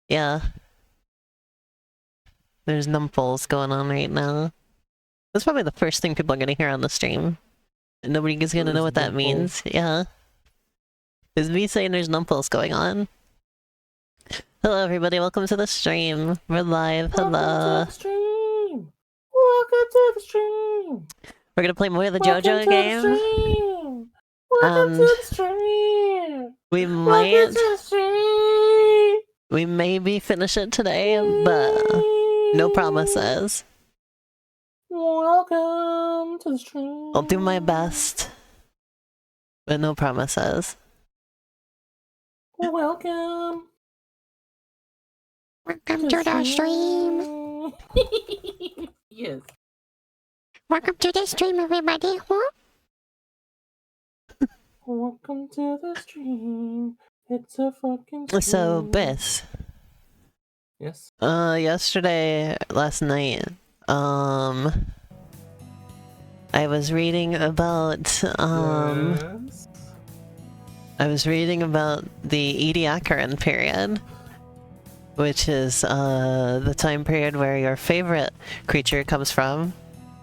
Yeah. There's numples going on right now. That's probably the first thing people are gonna hear on the stream. Nobody's gonna know what that means. Yeah. Is me saying there's numples going on? Hello everybody, welcome to the stream. We're live, hello. Welcome to the stream! Welcome to the stream! We're gonna play more of the Jojo game. Welcome to the stream! We Welcome might... to the stream! We maybe finish it today, but no promises. Welcome to the stream! I'll do my best, but no promises. Welcome! Welcome to the stream! Yes. Welcome to the stream, everybody! Welcome to the stream. It's a fucking stream. So, Bis. Yes? Last night, I was reading about, Yes? I was reading about the Ediacaran period, which is, the time period where your favorite creature comes from.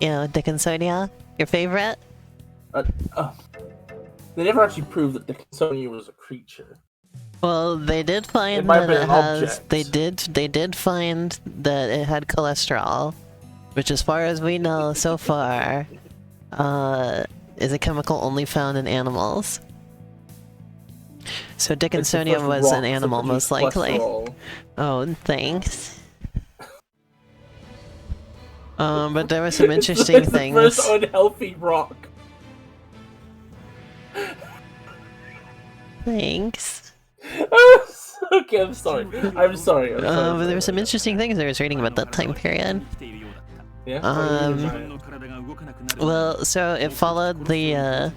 You know, Dickinsonia? Your favorite? They never actually proved that Dickinsonia was a creature. Well, they did find might that have it been an has... object. They did find that it had cholesterol, which as far as we know so far, is a chemical only found in animals. So Dickinsonia was an animal, most likely. Cholesterol. Oh, thanks. But there were some interesting things. The first unhealthy rock. Thanks. Okay, I'm sorry. I'm sorry. But there were some interesting things I was reading about that time period. Yeah. Well, so it followed the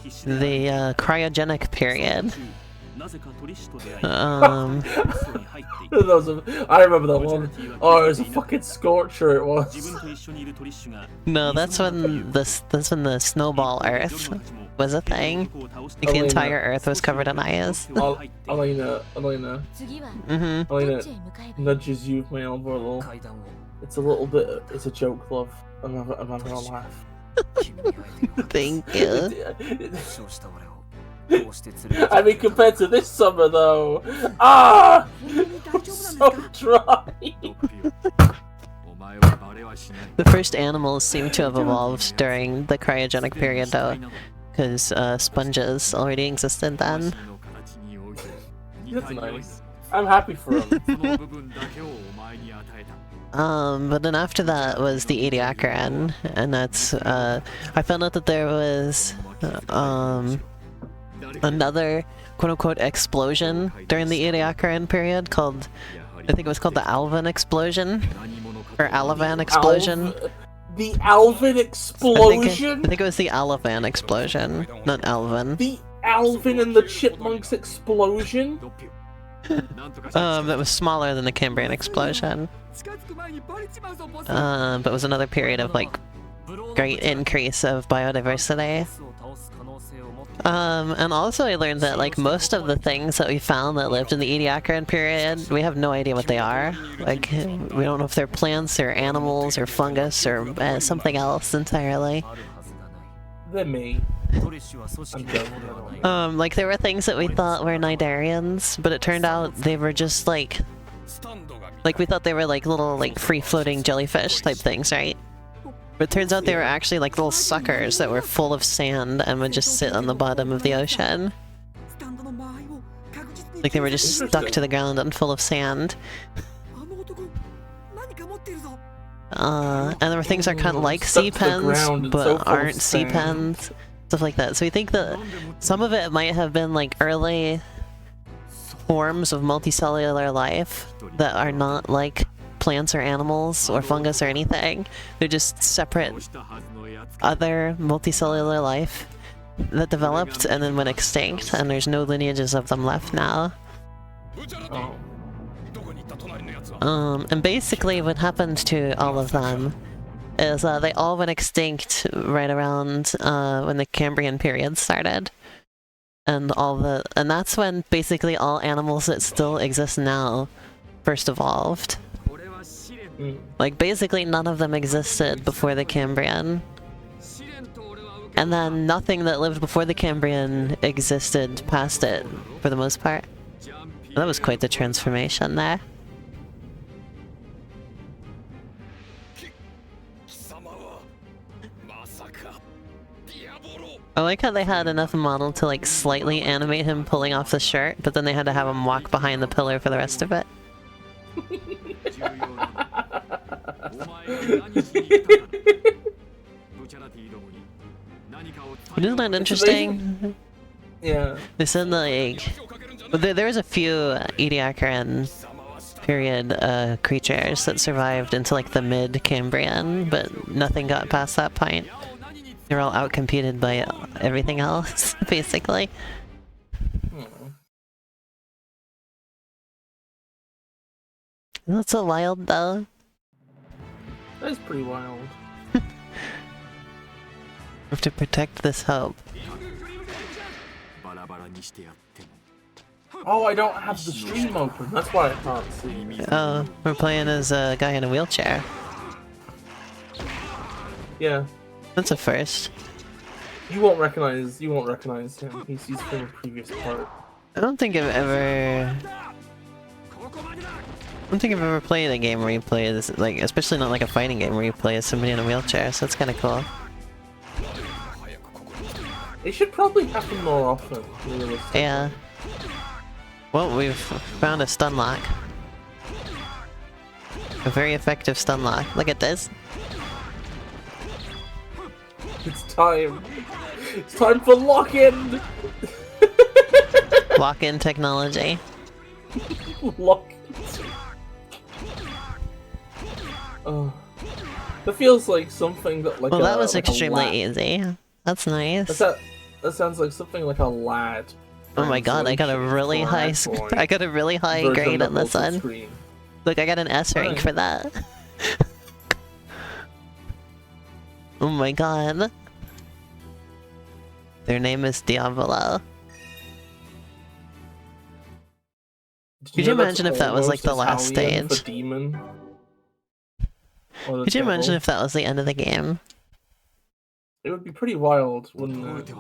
cryogenic period. I remember that one. Oh, it was a fucking scorcher. It was. No, that's when the snowball Earth was a thing. Like the entire Earth was covered in ice. Elena Mm-hmm. nudges you with my elbow a little. It's a little bit. It's a joke, love. I'm having a laugh. Thank you. I mean, compared to this summer, though. Ah! I'm so dry. The first animals seem to have evolved during the cryogenic period, though, because sponges already existed then. That's nice. I'm happy for him. But then after that was the Ediacaran, and that's, I found out that there was, another quote-unquote explosion during the Ediacaran period called, I think it was called the Alvin Explosion, or Alavan Explosion. The Alvin Explosion? I think it was the Alavan Explosion, not Alvin. The Alvin and the Chipmunks Explosion? That was smaller than the Cambrian Explosion. But it was another period of, like, great increase of biodiversity. And also I learned that, like, most of the things that we found that lived in the Ediacaran period, we have no idea what they are. Like, we don't know if they're plants or animals or fungus or something else entirely. They're me. Like, there were things that we thought were Nidarians, but it turned out they were just, like, we thought they were, like, little, like, free-floating jellyfish type things, right? But it turns out they were actually like little suckers that were full of sand and would just sit on the bottom of the ocean. Like they were just stuck to the ground and full of sand. And there were things that are kind of like sea pens, but aren't sea pens. Stuff like that. So we think that some of it might have been like early forms of multicellular life that are not like plants or animals or fungus or anything. They're just separate other multicellular life that developed and then went extinct, and there's no lineages of them left now. And basically what happened to all of them is they all went extinct right around when the Cambrian period started. and that's when basically all animals that still exist now first evolved. Like basically none of them existed before the Cambrian. And then nothing that lived before the Cambrian existed past it, for the most part. That was quite the transformation there. I like how they had enough model to like slightly animate him pulling off the shirt, but then they had to have him walk behind the pillar for the rest of it. Isn't that interesting? Yeah. They said like, there's a few Ediacaran period creatures that survived into like the mid-Cambrian, but nothing got past that point. They're all outcompeted by everything else, basically. That's so wild, though. That is pretty wild. We have to protect this hope. Oh, I don't have the stream open. That's why I can't see. Oh, we're playing as a guy in a wheelchair. Yeah. That's a first. You won't recognize him. He's from a previous part. I don't think I've ever played a game where you play this, like, especially not like a fighting game where you play as somebody in a wheelchair, so that's kind of cool. It should probably happen more often, realistically. Yeah. Well, we've found a stun lock. A very effective stun lock. Look at this. It's time. It's time for lock-in! Lock-in technology. Lock-in. Oh. That feels like something that like well, that was like extremely easy. That's nice. That sounds like something like a lad. Oh my god, I got a really high grade on this one. Screen. Look, I got an S rank for that. Oh my god. Their name is Diavolo. Could you imagine if that was like the last stage? Demon? Could you imagine if that was the end of the game? It would be pretty wild, wouldn't it?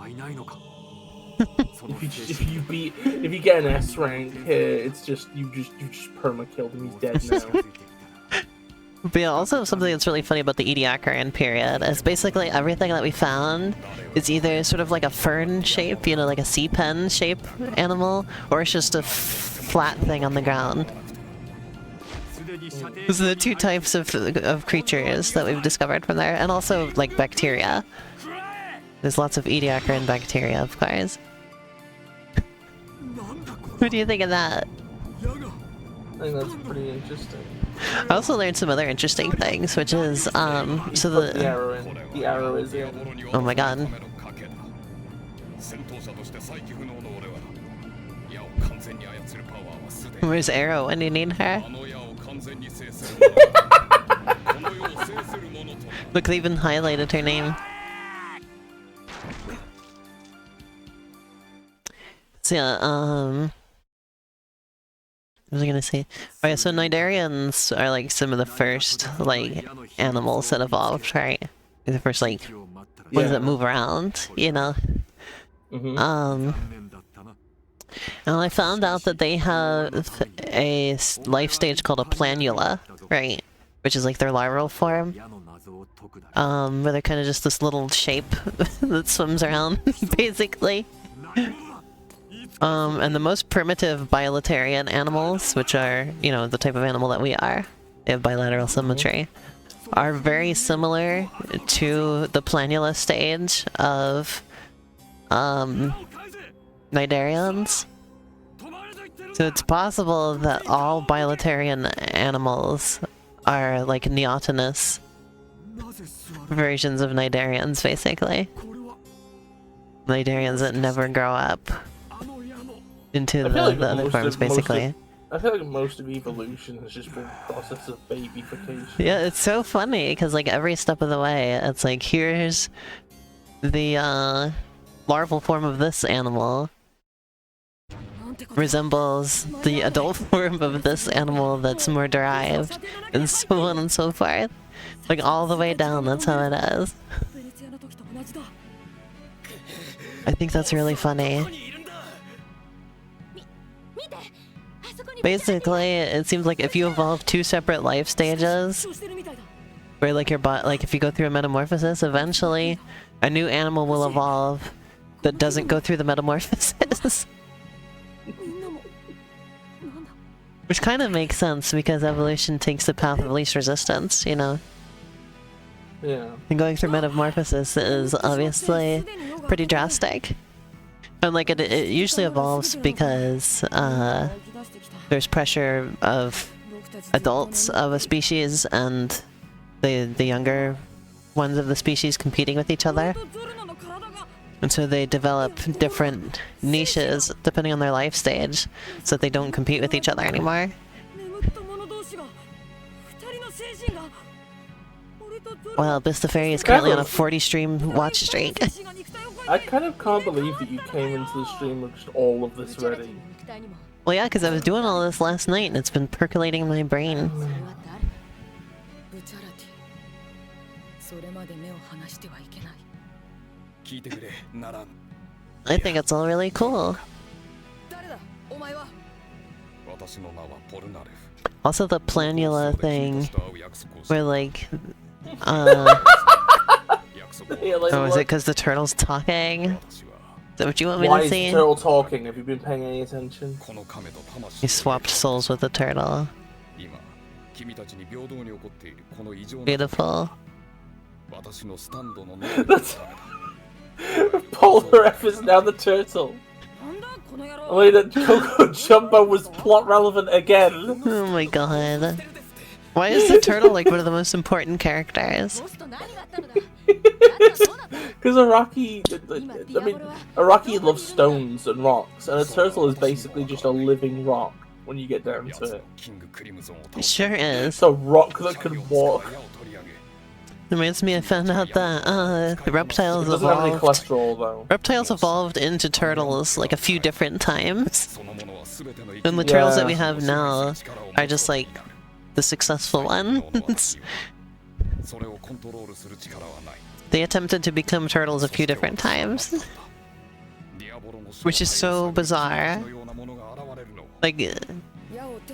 if you get an S rank, it's just you just perma killed him. He's dead now. But yeah, also something that's really funny about the Ediacaran period is basically everything that we found is either sort of like a fern shape, you know, like a sea pen shape animal, or it's just a flat thing on the ground. Those are the two types of creatures that we've discovered from there, and also like bacteria. There's lots of Ediacaran bacteria, of course. What do you think of that? I think that's pretty interesting. I also learned some other interesting things, which is so the arrow is in. Oh my god. Where's Arrow when you need her? Look, they even highlighted her name. So yeah, what was I gonna say? Oh yeah, so Nidarians are like some of the first like animals that evolved, right? They're the first like ones that move around, you know. And I found out that they have a life stage called a planula, right? Which is like their larval form. Where they're kind of just this little shape that swims around, basically. And the most primitive bilaterian animals, which are, you know, the type of animal that we are, they have bilateral symmetry, are very similar to the planula stage of Nidarians. So it's possible that all bilaterian animals are like neotenous versions of Nidarians, basically. Nidarians that never grow up into the other forms, basically. I feel like most of evolution has just been a process of babyfication. Yeah, it's so funny, because like every step of the way, it's like, here's the larval form of this animal, resembles the adult form of this animal that's more derived, and so on and so forth. Like all the way down, that's how it is. I think that's really funny. Basically, it seems like if you evolve 2 separate life stages, where like your body, like if you go through a metamorphosis, eventually a new animal will evolve that doesn't go through the metamorphosis. Which kind of makes sense because evolution takes the path of least resistance, you know? Yeah. And going through metamorphosis is obviously pretty drastic. And like it usually evolves because there's pressure of adults of a species and the younger ones of the species competing with each other. And so they develop different niches depending on their life stage so that they don't compete with each other anymore. Well, BisTheFairy is currently on a 40 stream watch streak. I kind of can't believe that you came into the stream with just all of this ready. Well, yeah, because I was doing all this last night and it's been percolating in my brain. I think it's all really cool. Also the planula thing, where like, oh, is it because the turtle's talking? Is that what you want me Why to is see? the turtle talking? Have you been paying any attention? He swapped souls with the turtle. Beautiful. Polar F is now the turtle. I mean, that Coco Jumbo was plot relevant again. Oh my god. Why is the turtle like one of the most important characters? Because Araki, I mean, Araki loves stones and rocks, and a turtle is basically just a living rock when you get down to it. It sure is. It's a rock that can walk. Reminds me, I found out that the reptiles It doesn't have any evolved. cholesterol though. Reptiles evolved into turtles like a few different times. And the turtles that we have now are just like the successful ones. They attempted to become turtles a few different times. Which is so bizarre. Like,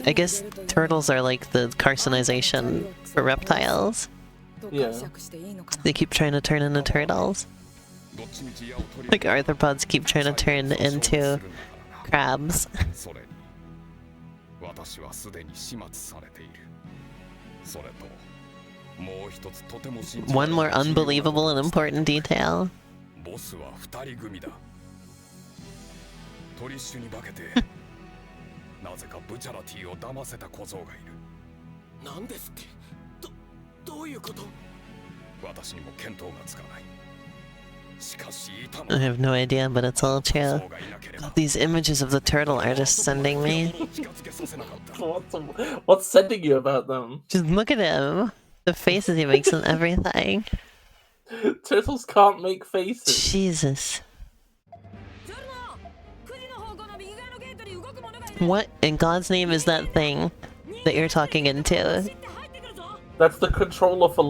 I guess turtles are like the carcinization for reptiles. Yeah. They keep trying to turn into turtles. Like arthropods keep trying to turn into crabs. One more unbelievable and important detail. I have no idea, but it's all true. These images of the turtle are just sending me. What's sending you about them? Just look at him. The faces he makes and everything. Turtles can't make faces. Jesus. What in God's name is that thing that you're talking into? That's the controller for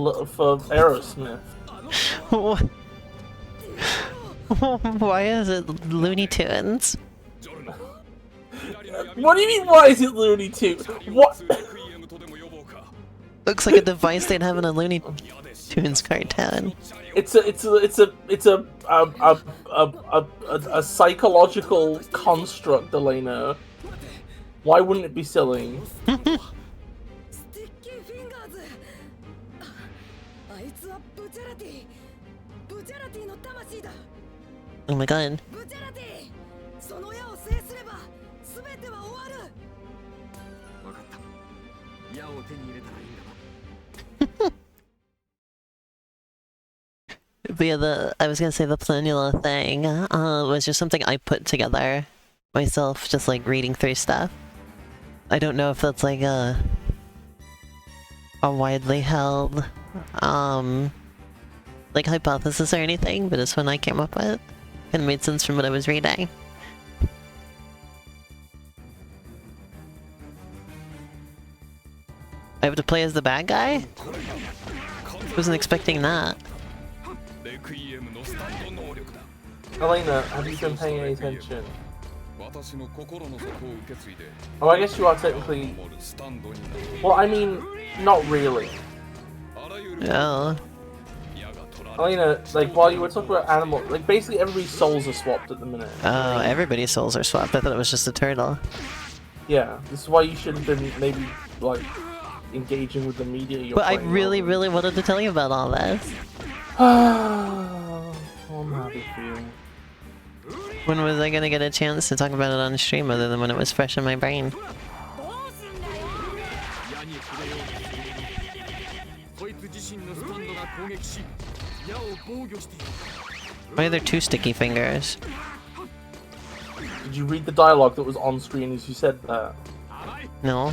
Aerosmith. Why is it Looney Tunes? What do you mean? Why is it Looney Tunes? What? Looks like a device they'd have in a Looney Tunes cartoon. It's a psychological construct, Elena. Why wouldn't it be silly? Oh my god. But yeah, I was gonna say the planula thing was just something I put together myself, just like reading through stuff. I don't know if that's like a widely held like hypothesis or anything, but it's one I came up with. Kind of made sense from what I was reading. I have to play as the bad guy? Wasn't expecting that. Elena, have you been paying any attention? Oh, I guess you are technically... Well, I mean, not really. Oh. Elena, like, while you were talking about animal... Like, basically everybody's souls are swapped at the minute. Oh, everybody's souls are swapped. I thought it was just a turtle. Yeah, this is why you should have been, maybe, like, engaging with the media you're But I playing really, on. really wanted to tell you about all this. I'm happy for you. When was I gonna get a chance to talk about it on stream other than when it was fresh in my brain? Why are there two sticky fingers? Did you read the dialogue that was on screen as you said that? No.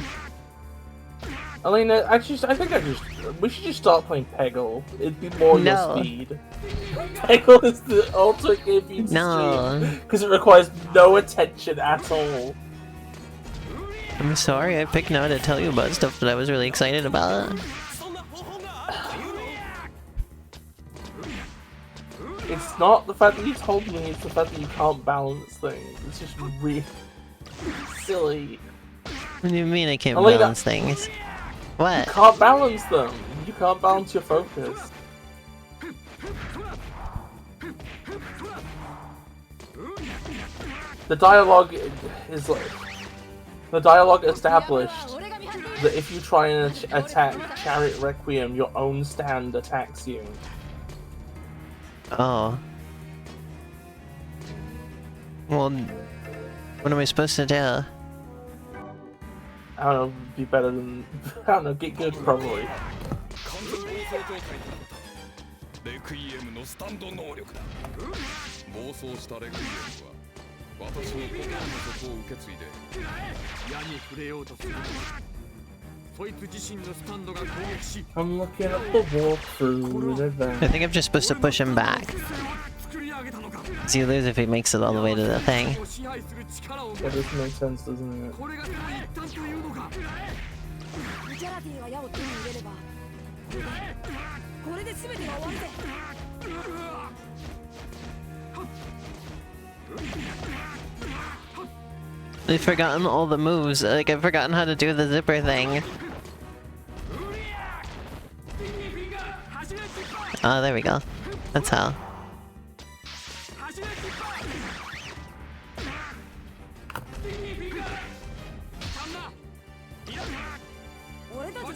Elena, I think we should just start playing Peggle. It'd be more No. your speed. Peggle is the ultimate game for you to No. stream, because it requires no attention at all. I'm sorry, I picked now to tell you about stuff that I was really excited about. It's not the fact that you told me, it's the fact that you can't balance things. It's just really silly. What do you mean I can't Elena, balance things? What? You can't balance them. You can't balance your focus. The dialogue is like... The dialogue established that if you try and attack Chariot Requiem, your own stand attacks you. Oh. Well, what am I supposed to do? I don't know, be better than... I don't know, get good probably. I'm looking at the walkthrough. I think I'm just supposed to push him back. So you lose if he makes it all the way to the thing. That doesn't make sense, doesn't it? I've forgotten all the moves. Like, I've forgotten how to do the zipper thing. Oh, there we go. That's how.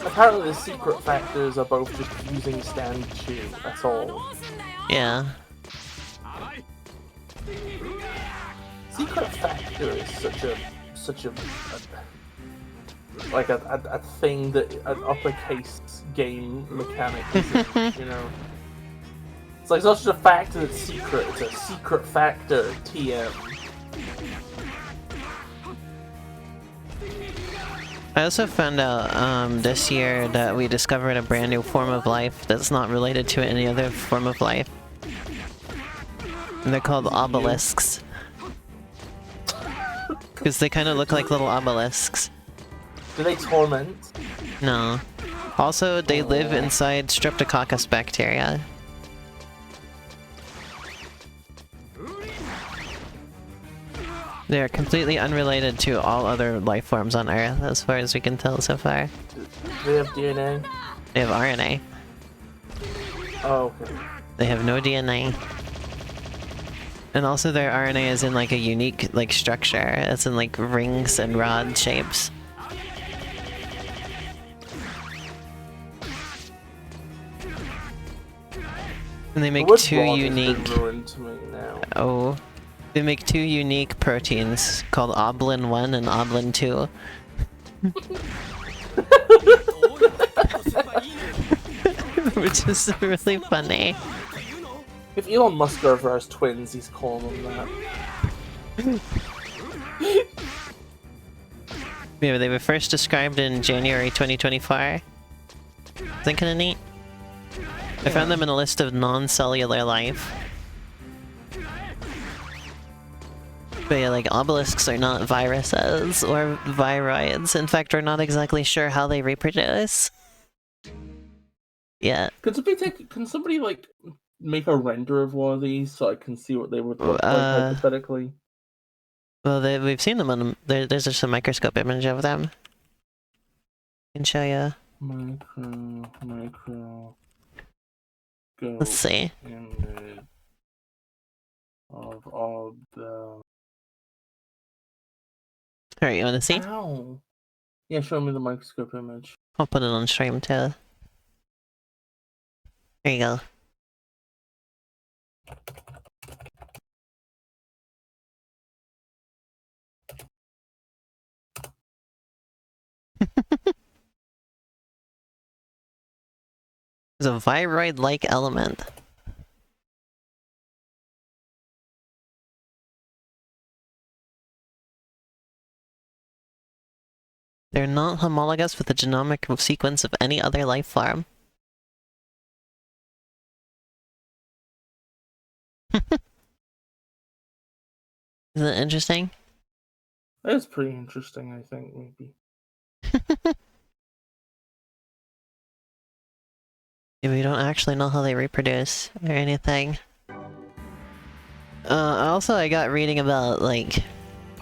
Apparently the secret factors are both just using stand chew, that's all. Yeah. Secret factor is such a like a thing that an uppercase game mechanic isn't, you know. It's like it's not just a factor that's secret, it's a secret factor TM. I also found out this year that we discovered a brand new form of life that's not related to any other form of life. And they're called obelisks. Because they kind of look like little obelisks. Do they torment? No. Also, they live inside Streptococcus bacteria. They are completely unrelated to all other life forms on Earth, as far as we can tell so far. Do they have DNA? They have RNA. Oh, okay. They have no DNA. And also their RNA is in like a unique like structure. It's in like rings and rod shapes. And they make two unique... ruined to me now. Oh. They make two unique proteins called Oblin 1 and Oblin 2. Which is really funny. If Elon Musk ever has twins, he's calling them that. Yeah, they were first described in January 2024. Isn't that kinda neat? I found them in a list of non-cellular life. But yeah, like, obelisks are not viruses or viroids. In fact, we're not exactly sure how they reproduce. Yeah. Can somebody, like, make a render of one of these so I can see what they would look like, hypothetically? Well, we've seen them on... There's just a microscope image of them. I can show you. Micro... Go Let's see. image of all the... Alright, you wanna see? Ow! Yeah, show me the microscope image. I'll put it on stream too. There you go. It's a viroid-like element. They're not homologous with the genomic sequence of any other life form. Isn't it interesting? That's pretty interesting, I think, maybe. Yeah, we don't actually know how they reproduce or anything. Also, I got reading about, like,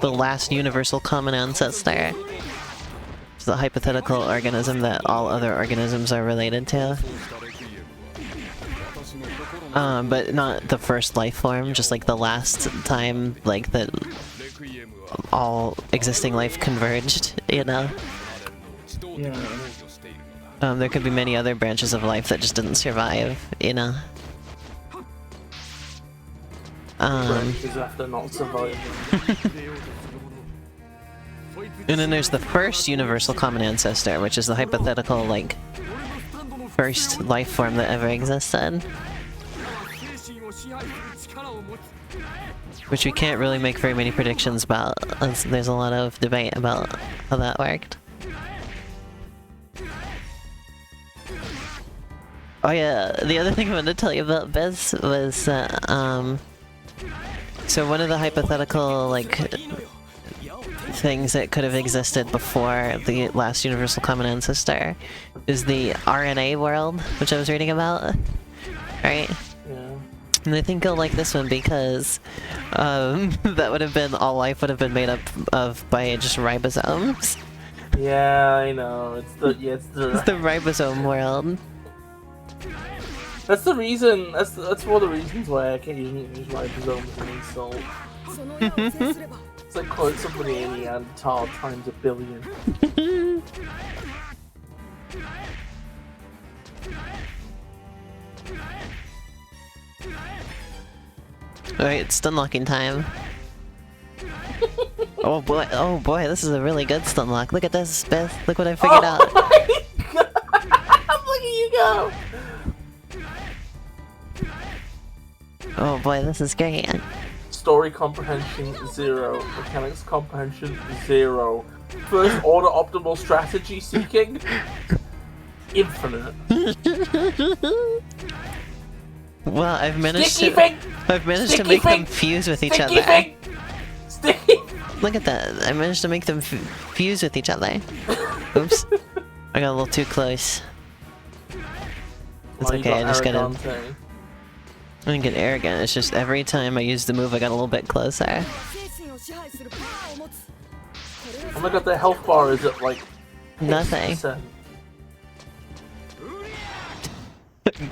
the last universal common ancestor. It's a hypothetical organism that all other organisms are related to. But not the first life form, just like the last time, like, that all existing life converged, you know? Yeah. There could be many other branches of life that just didn't survive, you know? Branches after not surviving. And then there's the first universal common ancestor, which is the hypothetical, like, first life form that ever existed. Which we can't really make very many predictions about, as there's a lot of debate about how that worked. Oh yeah, the other thing I wanted to tell you about Biz was, so one of the hypothetical, like, things that could have existed before the last universal common ancestor is the RNA world, which I was reading about, right? Yeah. And I think you'll like this one because that would have been, all life would have been made up of by just ribosomes. Yeah, I know. It's the It's the ribosome world. That's the reason. That's one of the reasons why I can't use ribosomes as an insult. It's like calling somebody a Neanderthal times 1 billion. Alright, it's stun locking time. Oh boy, this is a really good stun lock. Look at this, Beth. Look what I figured out. Oh my god! Look at you go! Oh boy, this is great. Story comprehension 0. Mechanics comprehension 0. First order optimal strategy seeking infinite. Well, I've managed Sticky to make them fuse with each other. Sticky. Look at that. I managed to make them fuse with each other. Oops. I got a little too close. It's okay, I just gotta... I didn't get arrogant, it's just every time I used the move I got a little bit closer. Oh my god, the health bar is at like... Nothing.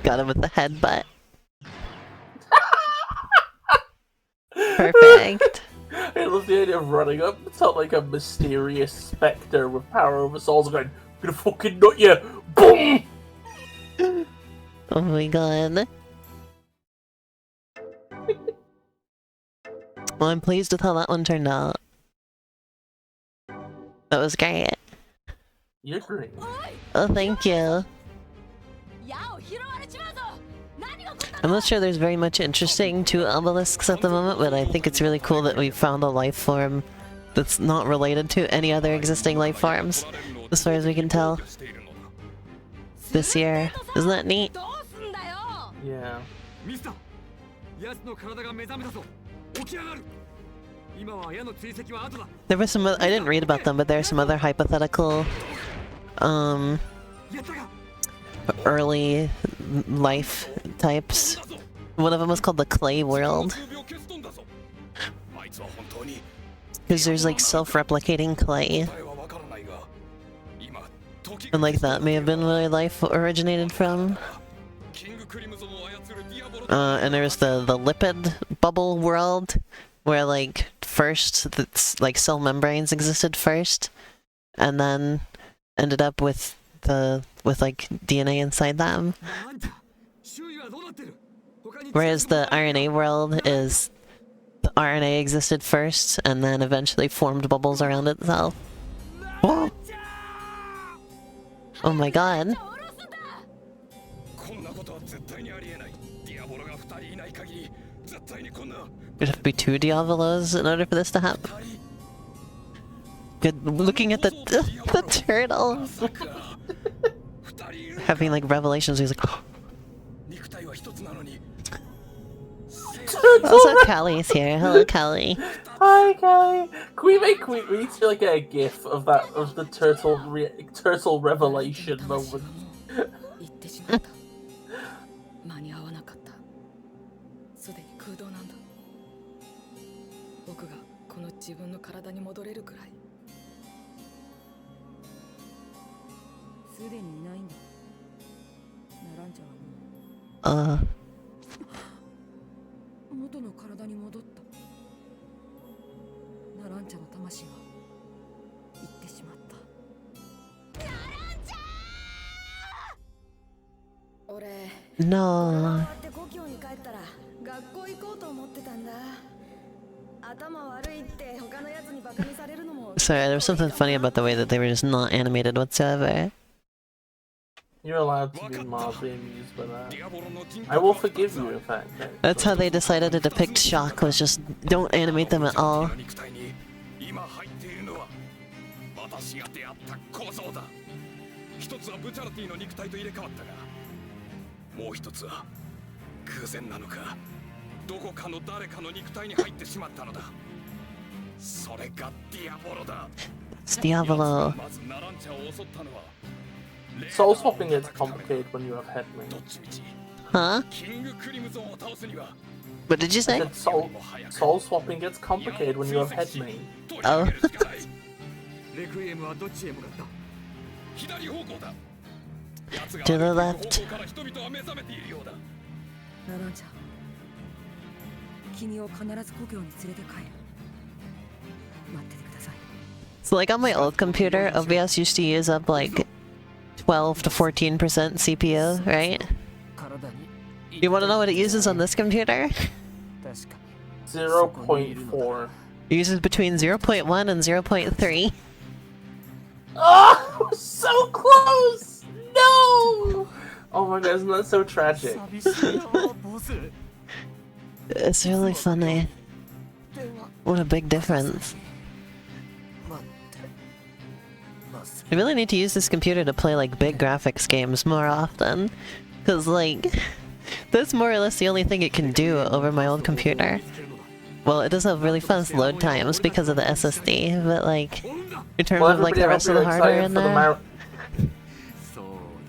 Got him with the headbutt. Perfect. I love the idea of running up to like a mysterious spectre with power over souls going, I'm gonna fucking nut you! Boom! Oh my god. Well, I'm pleased with how that one turned out. That was great. You're great. Oh, thank you. I'm not sure there's very much interesting to obelisks at the moment, but I think it's really cool that we found a life form that's not related to any other existing life forms, as far as we can tell. This year. Isn't that neat? Yeah. There was some. I didn't read about them, but there are some other hypothetical, early life types. One of them was called the clay world, because there's like self-replicating clay, and like that may have been where life originated from. And there's the lipid bubble world, where like first like cell membranes existed first, and then ended up with like DNA inside them. Whereas the RNA world is the RNA existed first and then eventually formed bubbles around itself. Whoa. Oh my god. There'd have to be 2 Diavolos in order for this to happen. Good. Looking at the turtle. Having like revelations, he's like, also Callie's here. Hello, Callie. Hi, Callie. Can we need to like get a GIF of the turtle revelation moment? No. Sorry, there was something funny about the way that they were just not animated whatsoever. You're allowed to be mildly amused by that. I will forgive you, in fact. That's how they decided to depict shock, was just don't animate them at all. It's Diavolo. Soul swapping gets complicated when you have head main. Huh? What did you say? Soul swapping gets complicated when you have head main. Oh. To the left. So like on my old computer, OBS used to use up like 12 to 14% CPU, right? You want to know what it uses on this computer? 0.4. It uses between 0.1 and 0.3. Oh, so close! No! Oh my god, isn't that so tragic? It's really funny. What a big difference. I really need to use this computer to play like big graphics games more often. Cause like, that's more or less the only thing it can do over my old computer. Well, it does have really fast load times because of the SSD, but like, in terms of like the rest of the hardware in there...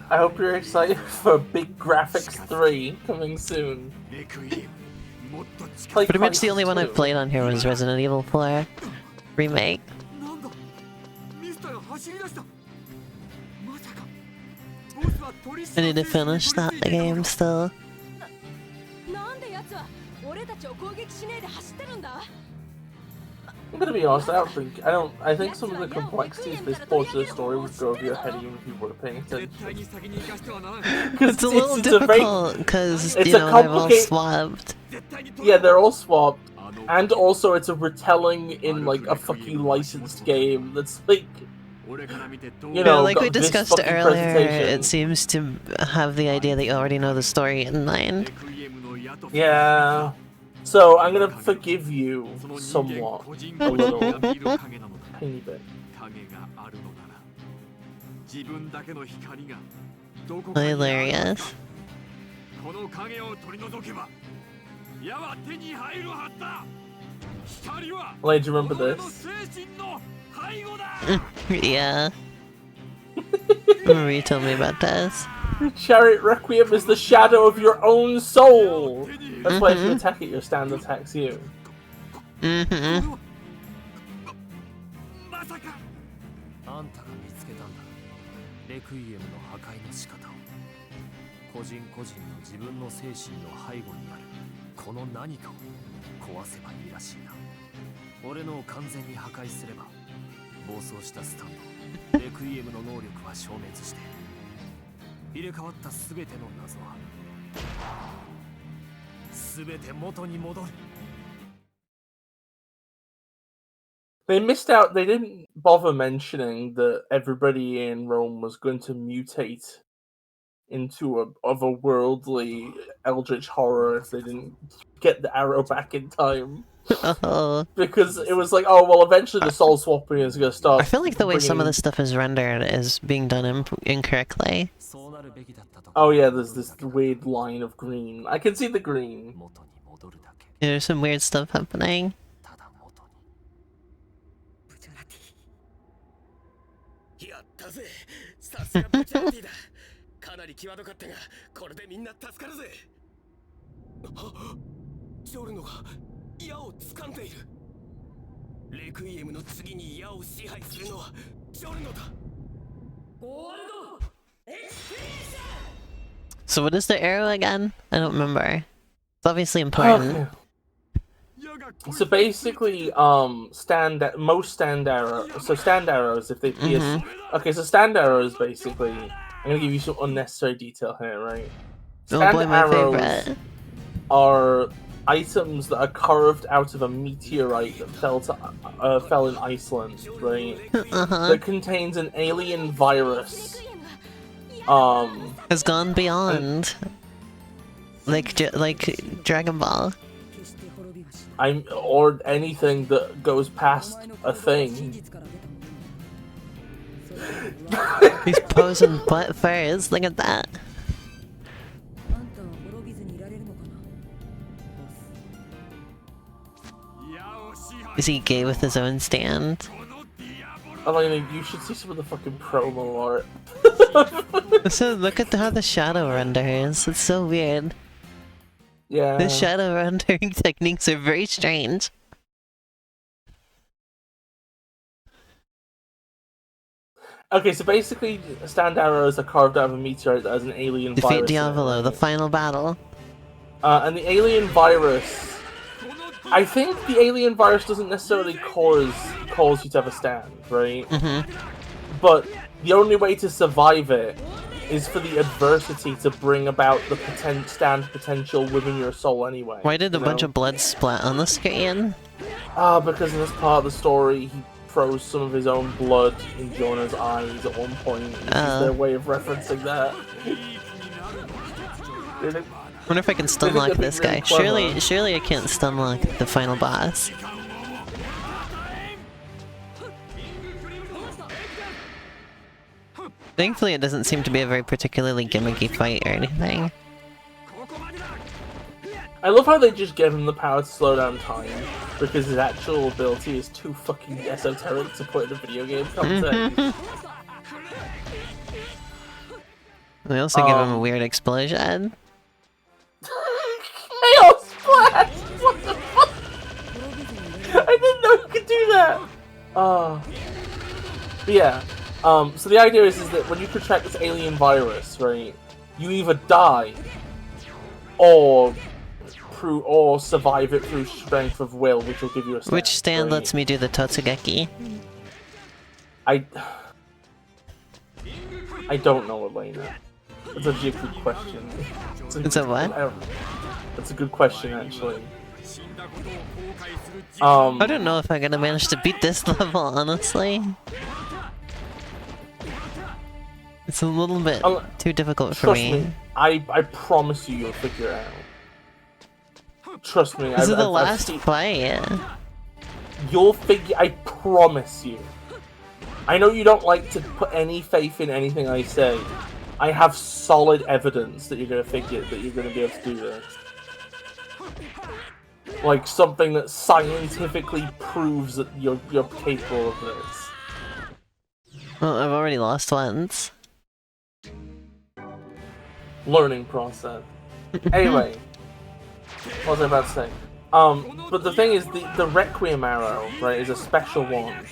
I hope you're excited for Big Graphics 3 coming soon. Pretty much the only one I've played on here was Resident Evil 4 Remake. I need to finish that game still. I'm gonna be honest, I think some of the complexities of this portion of the story would go over your head even if you were paying attention. It's a little difficult because, you know, they're all swapped. Yeah, they're all swapped. And also it's a retelling in like a fucking licensed game that's like, you know, like we discussed earlier, it seems to have the idea that you already know the story in mind. Yeah. So I'm gonna forgive you somewhat. A little. Tiny bit. Hilarious. Like, do you remember this? Yeah. Remember you told me about this. Chariot Requiem is the shadow of your own soul! That's why if you attack it, your stand attacks you. Mm-hmm. あんたが見つけたんだ。レクイエムの破壊の仕方を。個人個人の自分の精神の背後にあるこの何かを壊せばいいらしいな。俺のを完全に破壊すれば、暴走したスタンド、レクイエムの能力は消滅して、入れ替わったすべての謎は、すべて元に戻る。 They missed out, they didn't bother mentioning that everybody in Rome was going to mutate into a otherworldly eldritch horror if they didn't get the arrow back in time. Because it was like, oh, well, eventually the soul swapping is going to start. I feel like the way some of this stuff is rendered is being done incorrectly. Oh yeah, there's this weird line of green. I can see the green. There's some weird stuff happening. さすがブチャラティだ。かなり際どかったが、これでみんな助かるぜ。ジョルノが矢を掴んでいる。レクイエムの次に矢を支配するのはジョルノだ。So what is the arrow again? I don't remember. It's obviously important. So basically, most stand arrows. So stand arrows, if they pierce. Okay, so stand arrows basically. I'm gonna give you some unnecessary detail here, right? Stand arrows are items that are carved out of a meteorite that fell in Iceland, right? That contains an alien virus. Has gone beyond, like Dragon Ball. Or anything that goes past a thing. He's posing butt first. Look at that. Is he gay with his own stand? Elena, you should see some of the fucking promo art. So look at how the shadow renders. It's so weird. Yeah. The shadow rendering techniques are very strange. Okay, so basically, stand arrows are carved out of a meteorite that has an alien virus. Defeat Diavolo, the final battle. And the alien virus... I think the alien virus doesn't necessarily cause you to have a stand, right? But the only way to survive it is for the adversity to bring about the stand potential within your soul anyway. Why did a bunch of blood splat on the screen? Because in this part of the story, he froze some of his own blood in Jonah's eyes at one point. This is their way of referencing that. I wonder if I can stunlock this guy. Surely I can't stunlock the final boss. Thankfully, it doesn't seem to be a very particularly gimmicky fight or anything. I love how they just give him the power to slow down time, because his actual ability is too fucking esoteric to put in a video game context. They also give him a weird explosion. Chaos Splash! What the fuck? I didn't know you could do that! But yeah. So the idea is that when you contract this alien virus, right, you either die or survive it through strength of will, which will give you a stand. Which stand right? lets me do the Totsugeki? I don't know, Elena. That's actually a good question. It's a what? That's a good question, actually. I don't know if I'm gonna manage to beat this level, honestly. It's a little bit too difficult for me. I promise you'll figure it out. Trust me. This is the last fight. You'll figure. I promise you. I know you don't like to put any faith in anything I say. I have solid evidence that you're gonna be able to do this. like something that scientifically proves that you're capable of this. Well, I've already lost once. Learning process. Anyway, what was I about to say? But the thing is, the Requiem arrow, right, is a special one.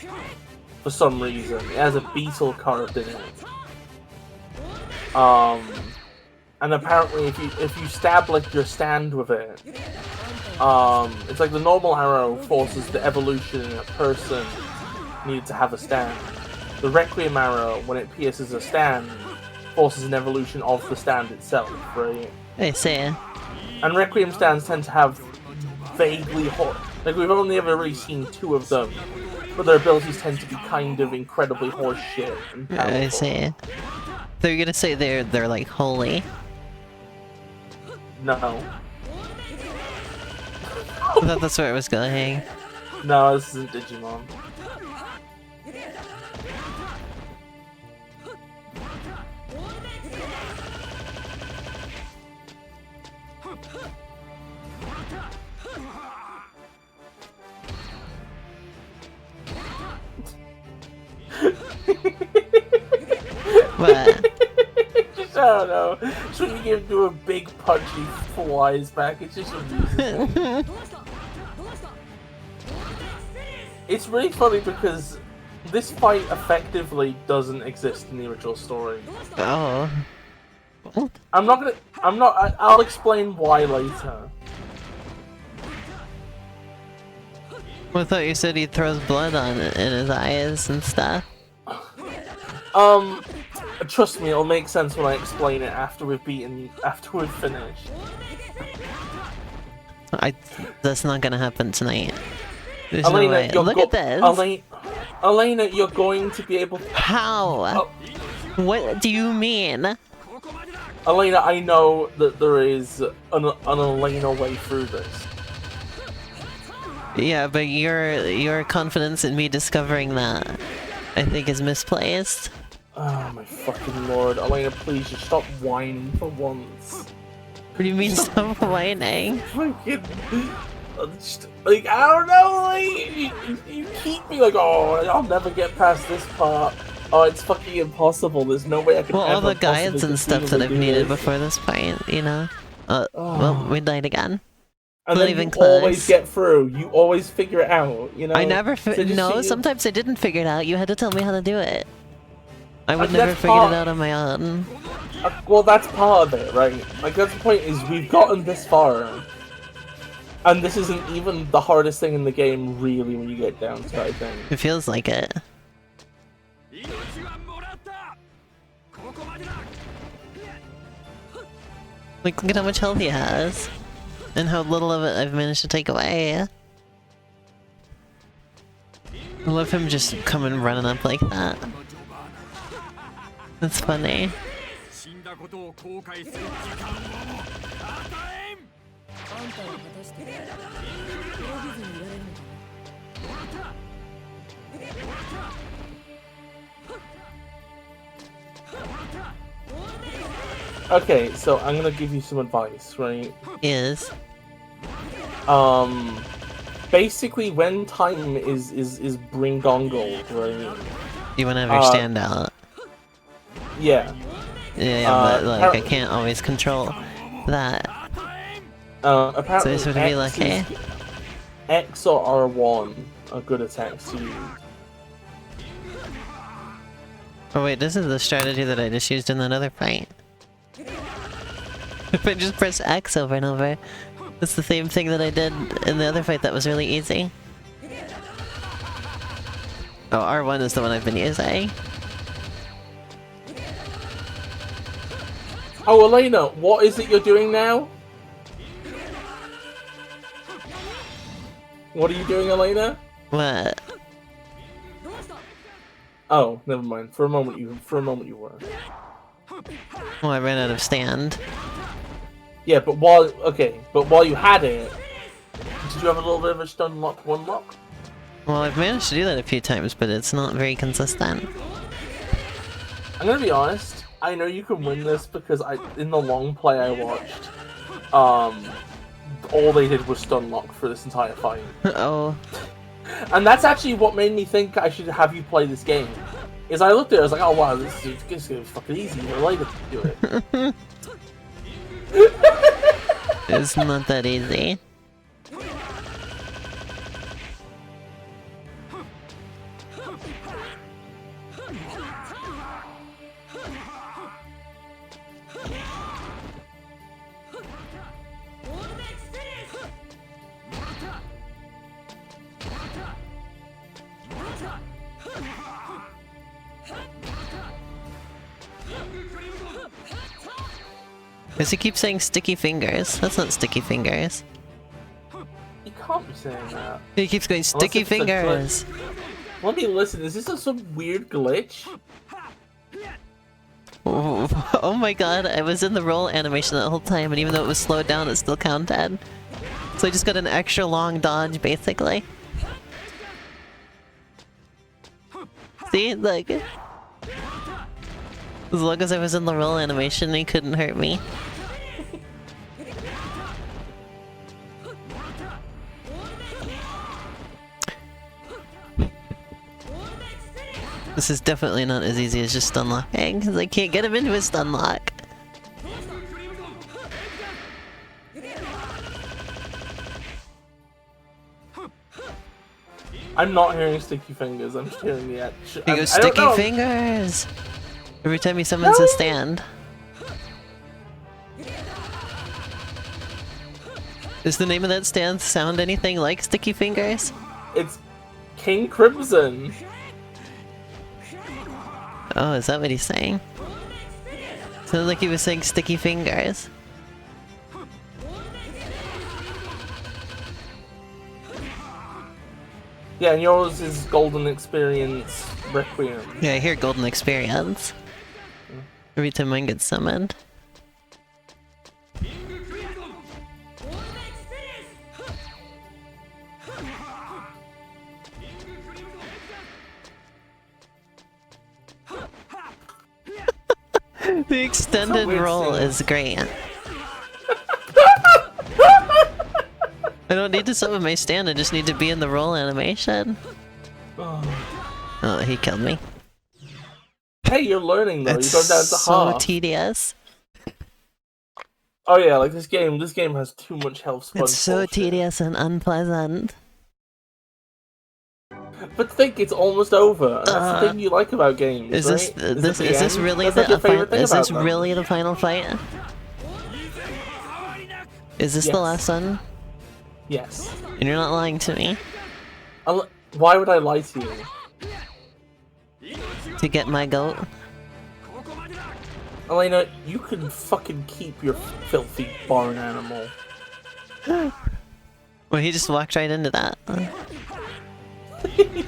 For some reason, it has a beetle carved in it. And apparently, if you stab like your stand with it, it's like the normal arrow forces the evolution in a person needed to have a stand. The Requiem arrow, when it pierces a stand, forces an evolution of the stand itself, right? I see. And Requiem stands tend to have vaguely like we've only ever really seen 2 of them, but their abilities tend to be kind of incredibly horseshit and powerful. I see. So you're gonna say they're like holy? No. I thought that's where it was going. No, this isn't Digimon. What? Just, I don't know. So when you give him a big punch, he flies back. It's just amusing. It's really funny because this fight effectively doesn't exist in the original story. Oh. I'll explain why later. I thought you said he throws blood on it in his eyes and stuff. Trust me, it'll make sense when I explain it after we've finished. That's not gonna happen tonight. There's Elena, no way. Look at this! Elena, you're going to be able to... How? What do you mean? Elena, I know that there is an Elena way through this. Yeah, but your confidence in me discovering that, I think, is misplaced. Oh my fucking lord. Elena, please just stop whining for once. What do you mean stop whining? Fucking... like, I don't know, like, you keep me like, oh, I'll never get past this part. Oh, it's fucking impossible. There's no way I can. Well, all the guides and stuff that I've needed before this point, you know. Well, we died again. And not then even you close. always get through. You always figure it out. You know. I never. No, sometimes I didn't figure it out. You had to tell me how to do it. I would never figure it out on my own. Well, that's part of it, right? Like that's the point. Is we've gotten this far, and this isn't even the hardest thing in the game, really, when you get down to it. I think it feels like it. Like, look at how much health he has. And how little of it I've managed to take away. I love him just coming running up like that. That's funny. Okay, so I'm gonna give you some advice, right? Is. Basically, when time is bringongled, right? You wanna have your stand out. Yeah. Yeah, but like I can't always control that. Apparently, so this would be lucky. X or R1 are good attacks to use. Oh wait, this is the strategy that I just used in that other fight. If I just press X over and over, it's the same thing that I did in the other fight that was really easy. Oh, R1 is the one I've been using. Oh, Elena, what is it you're doing now? What are you doing, Elena? What? Oh, never mind. For a moment you were. Well, I ran out of stand. Yeah, but while you had it, did you have a little bit of a stun lock, one lock? Well, I've managed to do that a few times, but it's not very consistent. I'm gonna be honest. I know you can win this because in the long play I watched, all they did was stun lock for this entire fight. Oh. And that's actually what made me think I should have you play this game. Is I looked at it, I was like, oh wow, this game is fucking easy. You're related to do it. It's not that easy. Because he keeps saying sticky fingers. That's not sticky fingers. You can't be saying that. He keeps going sticky fingers. Let me listen, is this some weird glitch? Oh my god, I was in the roll animation that whole time, and even though it was slowed down, it still counted. So I just got an extra long dodge, basically. See? Like... As long as I was in the roll animation, he couldn't hurt me. This is definitely not as easy as just stun locking, because I can't get him into his stun lock. I'm not hearing sticky fingers, I'm just hearing the action. He goes, sticky fingers! Every time he summons a stand. Does the name of that stand sound anything like sticky fingers? It's King Crimson. Oh, is that what he's saying? Sounds like he was saying sticky fingers. Yeah, and yours is Golden Experience Requiem. Yeah, I hear golden experience. Every time mine gets summoned. The extended roll is great. I don't need to summon my stand, I just need to be in the roll animation. Oh, he killed me. Hey, you're learning though. It's you go down to so half. tedious. Oh yeah, like this game has too much health sponge. It's so tedious and unpleasant. But think it's almost over. That's the thing you like about games. Is right? this really the final fight? Is this the last one? Yes. And you're not lying to me. Why would I lie to you? To get my goat? Elena, you can fucking keep your filthy barn animal. Well, he just walked right into that. You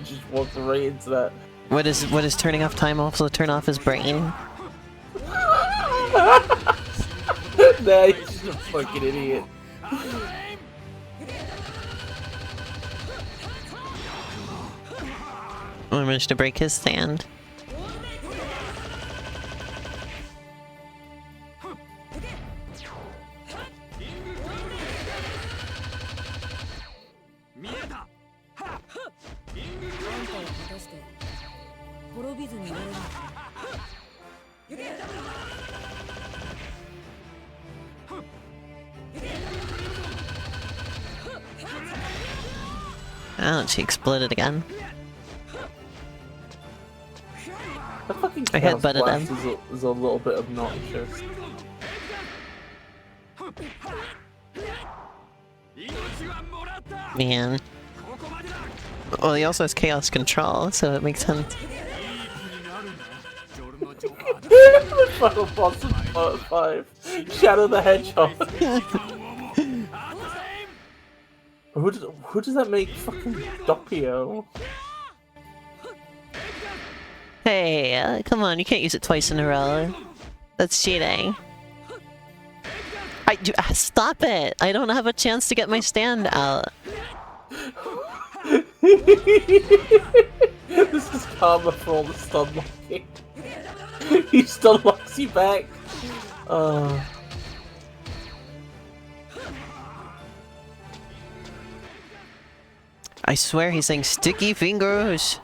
just walked right into that. What is turning off time also turn off his brain? Nah, he's just a fucking idiot. I managed to break his stand. Ouch, he exploded again. The fucking I headbutted him. Is a little bit obnoxious. Man. Well, he also has chaos control, so it makes sense. The final boss of part 5. Shadow the Hedgehog. Who does that make fucking Doppio? Hey, come on, you can't use it twice in a row. That's cheating. Stop it! I don't have a chance to get my stand out. This is karma for all the stun locking. He stun locks you back. I swear he's saying sticky fingers.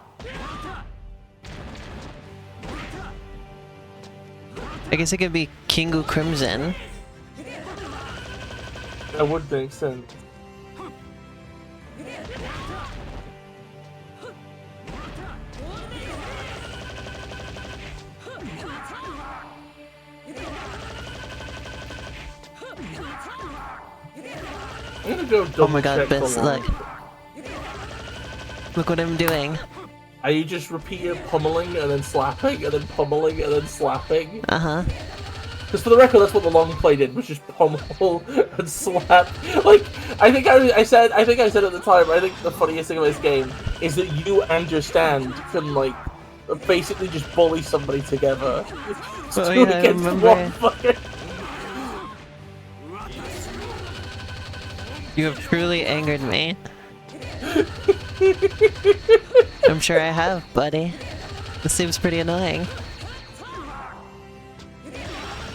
I guess it could be Kingu Crimson. That would make sense. I'm gonna go double Oh my god, check Bis, the look. line. Look what I'm doing. Are you just repeating pummeling and then slapping and then pummeling and then slapping? Uh-huh. Because for the record, that's what the long play did, was just pummel and slap. Like, I think I said at the time, I think the funniest thing about this game is that you and your stand can, like, basically just bully somebody together. Oh yeah, I remember. You have truly angered me. I'm sure I have, buddy. This seems pretty annoying.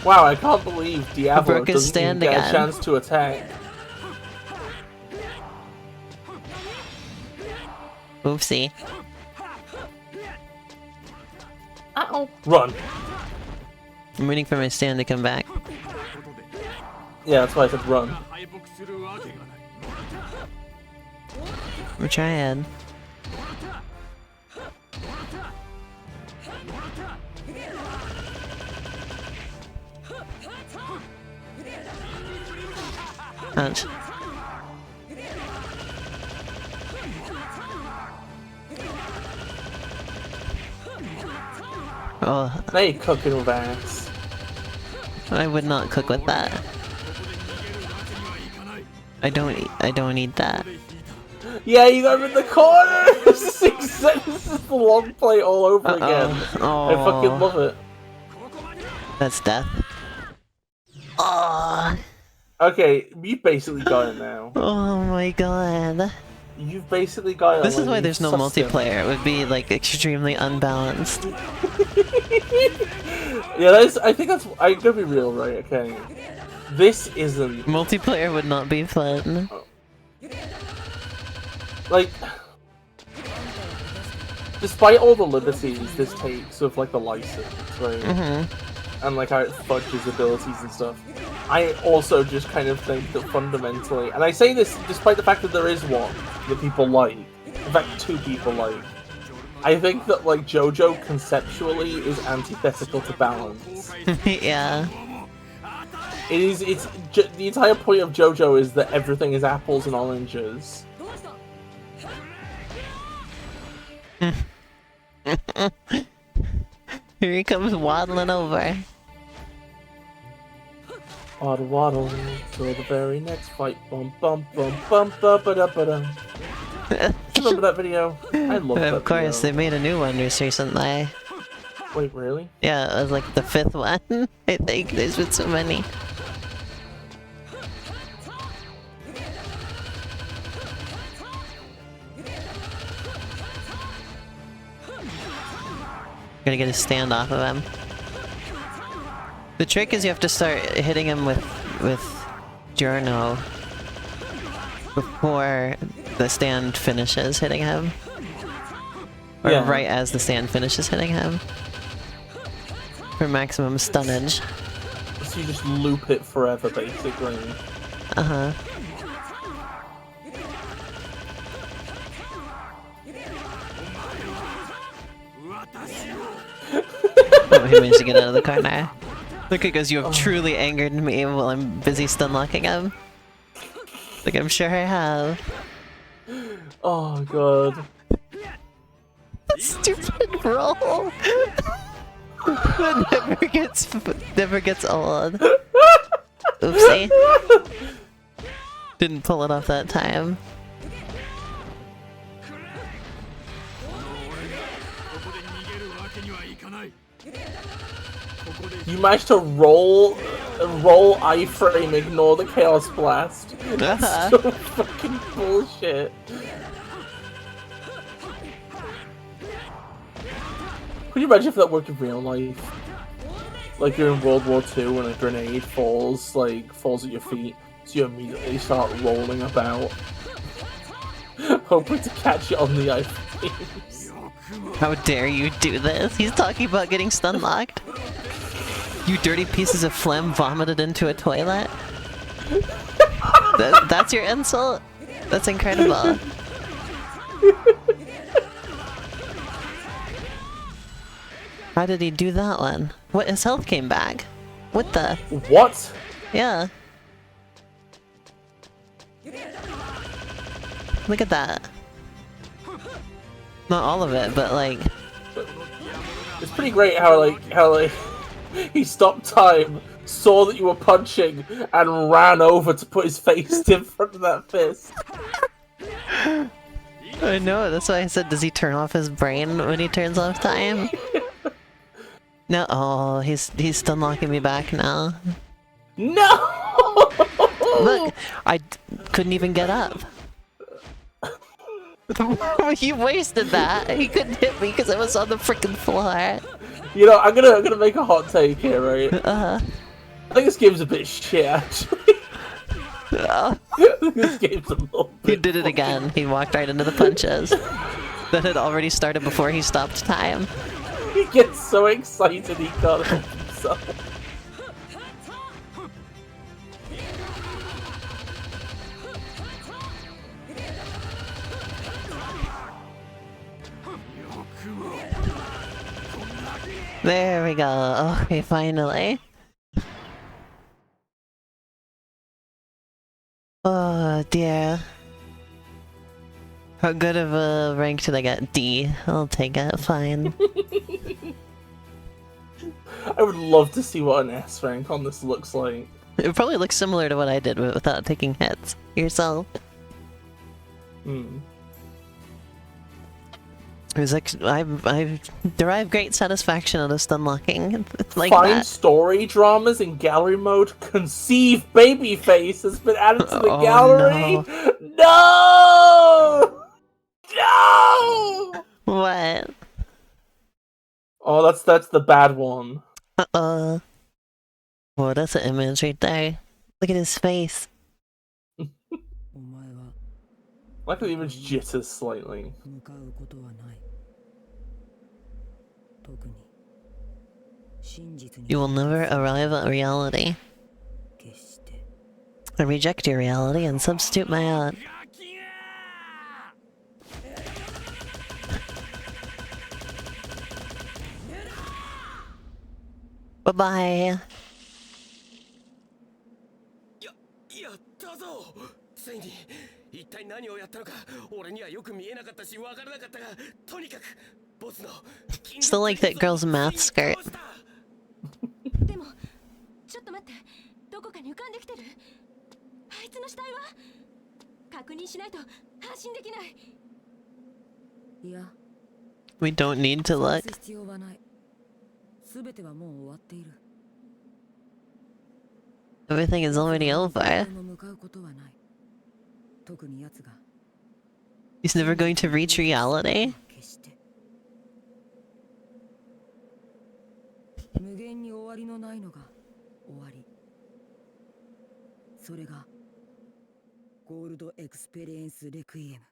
Wow, I can't believe Diablo broke his doesn't even stand get a again. chance to attack. Oopsie. Uh-oh. Run. I'm waiting for my stand to come back. Yeah, that's why I said run. We're trying. Ouch. Oh, Now you're cooking with ass. I would not cook with that. I don't eat that. Yeah, you got him in the corner! This is the long play all over again. Oh, I fucking love it. that's death. Oh, Okay, you basically got it now. oh my god. You've basically got it. This is when why you there's no sussed it. multiplayer. It would be like extremely unbalanced. Yeah, that's. I think that's. I'm gonna be real, right? Okay. This isn't Multiplayer would not be fun. like. Despite all the liberties this takes with like the license, right? And like how it fudges abilities and stuff. I also just kind of think that fundamentally, and I say this despite the fact that there is one that people like, in fact 2 people like, I think that like Jojo conceptually is antithetical to balance. Yeah. The entire point of Jojo is that everything is apples and oranges. Here he comes waddling over. Waddle waddle till the very next fight. Bum bum bum bum ba ba da ba da. Remember that video? I love that Of course, video. they made a new one just recently. Wait, really? Yeah, it was like the 5th one. I think there's been so many. Gotta get a stand off of him. The trick is you have to start hitting him with Journo before the stand finishes hitting him. Or Yeah. right as the stand finishes hitting him. For maximum stunnage. So you just loop it forever, basically. Uh-huh. Oh, he managed to get out of the car now. Look, it goes, you have truly angered me while I'm busy stun locking him. Like, I'm sure I have. Oh god. Stupid roll! That never gets old. Oopsie. Didn't pull it off that time. You managed to roll iframe, ignore the Chaos Blast. That's so fucking bullshit. Could you imagine if that worked in real life? Like you're in World War II and a grenade falls at your feet, so you immediately start rolling about. hoping to catch it on the ice. How dare you do this? He's talking about getting stun locked. You dirty pieces of phlegm vomited into a toilet? That's your insult? That's incredible. How did he do that one? What, his health came back? What the? What? Yeah. Look at that. Not all of it, but like... It's pretty great how he stopped time, saw that you were punching, and ran over to put his face in front of that fist. I know, that's why I said, does he turn off his brain when he turns off time? No, oh, he's stun locking me back now. No! Look, I couldn't even get up. You wasted that. He couldn't hit me because I was on the freaking floor. You know, I'm gonna make a hot take here, right? Uh-huh. I think this game's a bit shit, actually. This game's a little bit. He did it again. He walked right into the punches that had already started before he stopped time. He gets so excited he can't help himself. There we go. Okay, finally. Oh dear. How good of a rank did I get? D. I'll take it. Fine. I would love to see what an S rank on this looks like. It probably looks similar to what I did, but without taking hits. Yourself. Hmm. It was like I've derived great satisfaction out of stun locking. Like Find that. story dramas in gallery mode. Conceive Babyface has been added to the Oh, gallery. no. No! What? Oh, that's the bad one. Oh, that's an image right there. Look at his face. Like the image jitters slightly. You will never arrive at reality. I reject your reality and substitute my own. Bye-bye. ついに一体何をやったのか俺にはよく見えなかったしわからなかったがとにかくボスの Still like that girl's math skirt. でもちょっと待ってどこかに浮かんできてるあいつの死体は確認しないと安心できない いや We don't need to look. 必要はない全てはもう終わっている Everything is already over. 向かうことはない特に奴が He's never going to reach reality? 決して無限に終わりのないのが終わりそれがゴールドエクスペリエンスレクイエム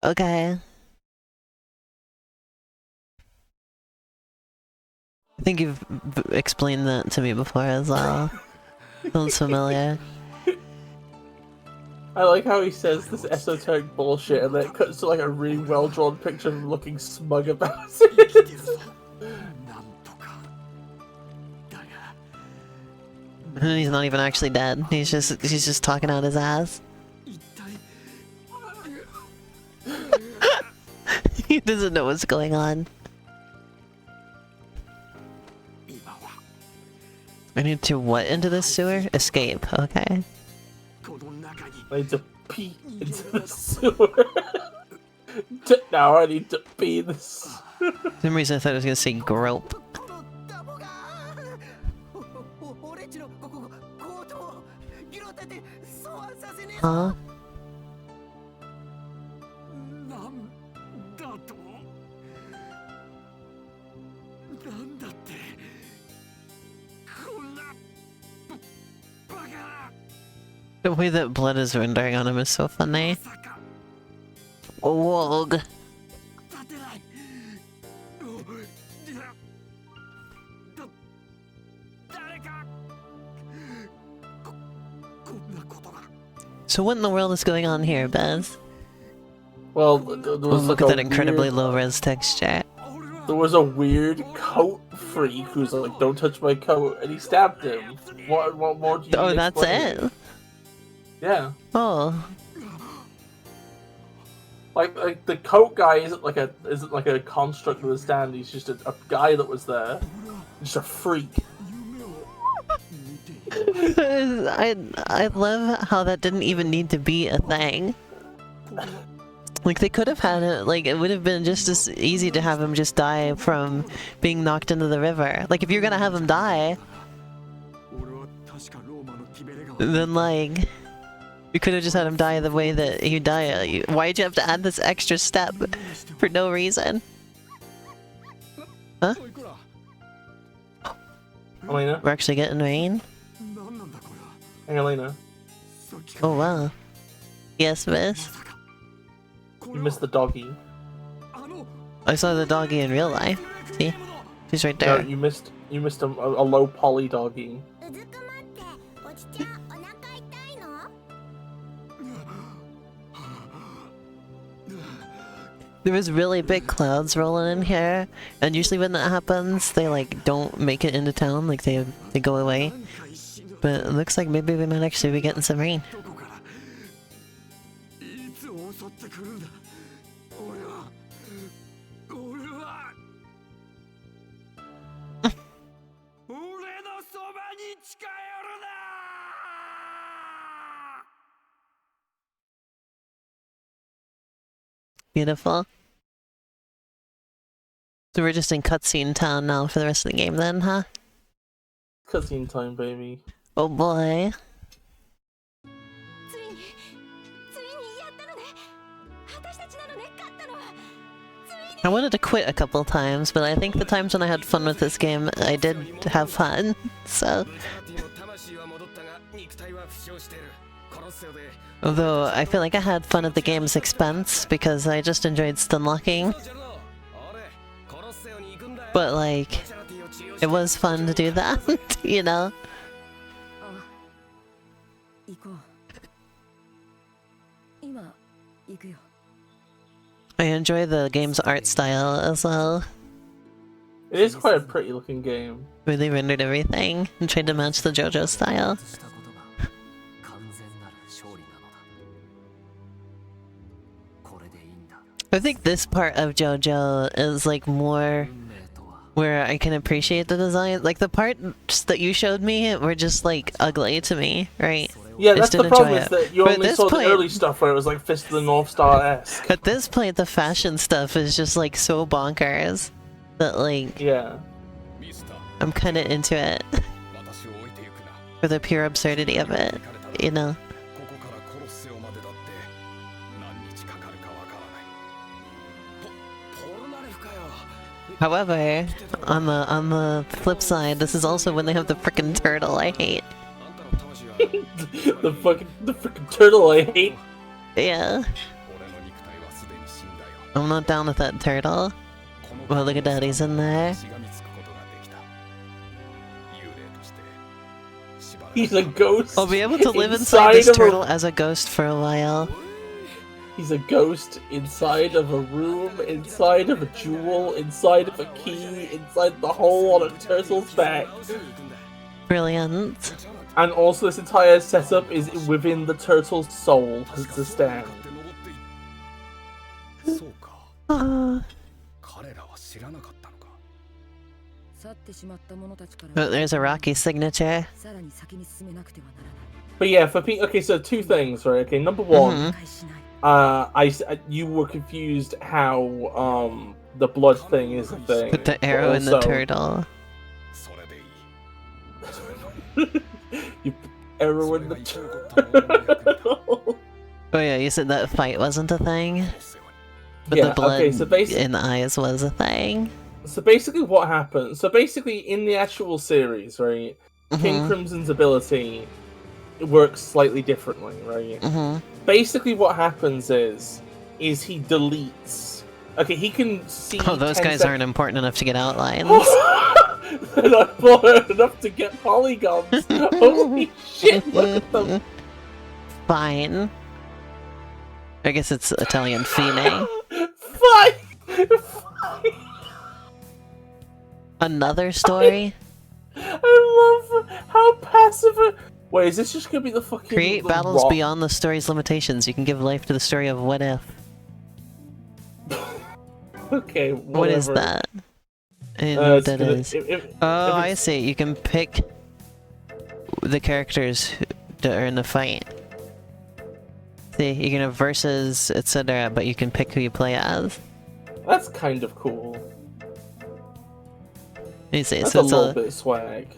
Okay. I think you've explained that to me before as well. Sounds familiar. I like how he says this esoteric bullshit and then it cuts to like a really well drawn picture of him looking smug about it. He's not even actually dead. He's just talking out his ass. He doesn't know what's going on. I need to what into this sewer? Escape, okay. I need to pee into the sewer. Now I need to pee in the sewer. For some reason I thought I was gonna say grope. Huh? The way that blood is rendering on him is so funny. Wog. So what in the world is going on here, Bez? Well, there was Look like at that incredibly low-res texture. There was a weird coat freak who's like, "Don't touch my coat," and he stabbed him. What more do you Oh, need that's explaining? it? Yeah. Oh. Like the coat guy isn't like a construct with a stand. He's just a guy that was there, just a freak. I love how that didn't even need to be a thing. Like, they could have had it, like, it would have been just as easy to have him just die from being knocked into the river. Like, if you're gonna have him die, then, like, you could have just had him die the way that he died. Why'd you have to add this extra step for no reason? Huh? Elena? We're actually getting rain? Hey, Elena. Oh, wow. Yes, miss? You missed the doggy. I saw the doggy in real life. See? She's right No, there. you missed a low poly doggy. There was really big clouds rolling in here, and usually when that happens, they like don't make it into town, like they go away. But it looks like maybe we might actually be getting some rain. Beautiful. So we're just in cutscene town now for the rest of the game then, huh? Cutscene time, baby. Oh boy. I wanted to quit a couple times, but I think the times when I had fun with this game, I did have fun, so... Although, I feel like I had fun at the game's expense, because I just enjoyed stun locking. But like, it was fun to do that, you know? I enjoy the game's art style as well. It is quite a pretty looking game. Where they rendered everything and tried to match the Jojo style. I think this part of Jojo is like more where I can appreciate the design. Like the parts that you showed me were just like ugly to me, right? Yeah, that's the problem, is it. that you But only at saw this point- the early stuff where it was like Fist of the North Star-esque. At this point, the fashion stuff is just like so bonkers that like Yeah. I'm kind of into it for the pure absurdity of it, you know. However, on the flip side, this is also when they have the frickin' turtle I hate. the freaking turtle I hate. Yeah. I'm not down with that turtle. Well, look at that, he's in there. He's a ghost. I'll be able to live inside this of turtle as a ghost for a while. He's a ghost inside of a room, inside of a jewel, inside of a key, inside the hole on a turtle's back. Brilliant. And also this entire setup is within the turtle's soul, because it's a stand. Oh, there's a Rocky signature. But yeah, okay, so two things, right? Okay, number one, you were confused how the blood thing is a thing. Put the arrow in the turtle. You put arrow in the turtle. Oh yeah, you said that fight wasn't a thing? But Yeah, the blood okay, so in the eyes was a thing? So basically what happens, in the actual series, right, King Crimson's ability works slightly differently, right? Basically what happens is, is he deletes. Okay, he can see. Oh, those guys aren't important enough to get outlines. They're not important enough to get polygons. Holy shit! Look at them. Fine. I guess it's Italian fine. Fine. Another story? I love how passive. Wait, is this just gonna be the fucking Create battles beyond the story's limitations. You can give life to the story of what if. Okay, whatever. What is that? I didn't know what that is. Oh, I see. You can pick the characters that are in the fight. See, you can have versus, etc., but you can pick who you play as. That's kind of cool. You see, That's so a it's little bit swag.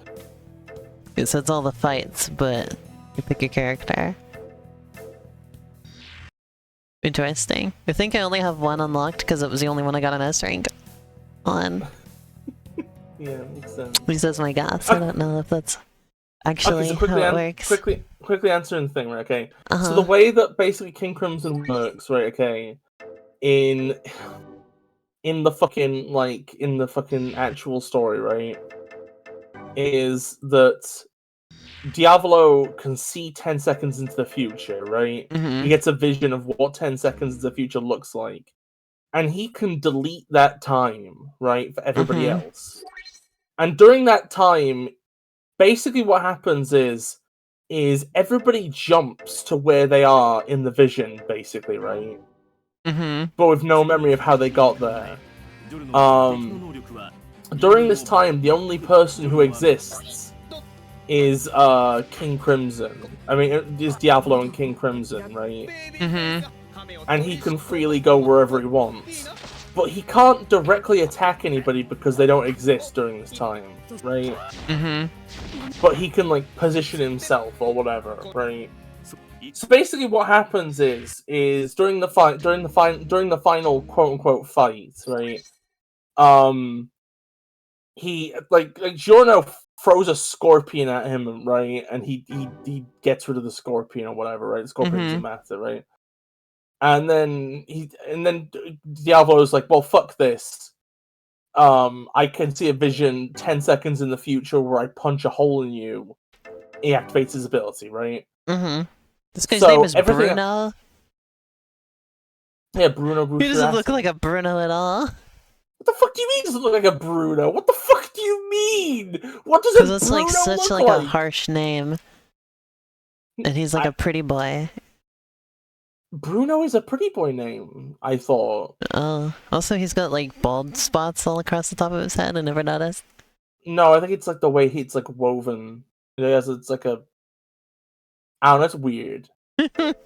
So it's all the fights, but you pick your character. Interesting. I think I only have one unlocked because it was the only one I got an S rank on. Yeah, makes sense. He says my gas. I don't know if that's actually okay, so how it works. Quickly answering the thing, right? Okay. So the way that basically King Crimson works, right? Okay, in the fucking actual story, right? Is that Diavolo can see 10 seconds into the future, right? He gets a vision of what 10 seconds into the future looks like. And he can delete that time, right, for everybody else. And during that time, basically what happens is everybody jumps to where they are in the vision, basically, right? But with no memory of how they got there. During this time, the only person who exists is King Crimson. I mean, it is Diavolo and King Crimson, right? And he can freely go wherever he wants. But he can't directly attack anybody because they don't exist during this time, right? But he can, like, position himself or whatever, right? So basically what happens is during the final quote-unquote fight, right? He like Giorno throws a scorpion at him, right? And he gets rid of the scorpion or whatever, right? The scorpion doesn't matter, right? And then Diavolo's like, well, fuck this. I can see a vision 10 seconds in the future where I punch a hole in you. He activates his ability, right? This guy's name is Bruno. Yeah, Bruno. He doesn't look like a Bruno at all. What the fuck do you mean? He doesn't look like a Bruno? What the fuck do you mean? What does a Bruno it's like such look like a harsh name, and he's like a pretty boy. Bruno is a pretty boy name, I thought. Oh, also he's got like bald spots all across the top of his head. I never noticed. No, I think it's like the way it's like woven. It's like a. I don't know. It's weird.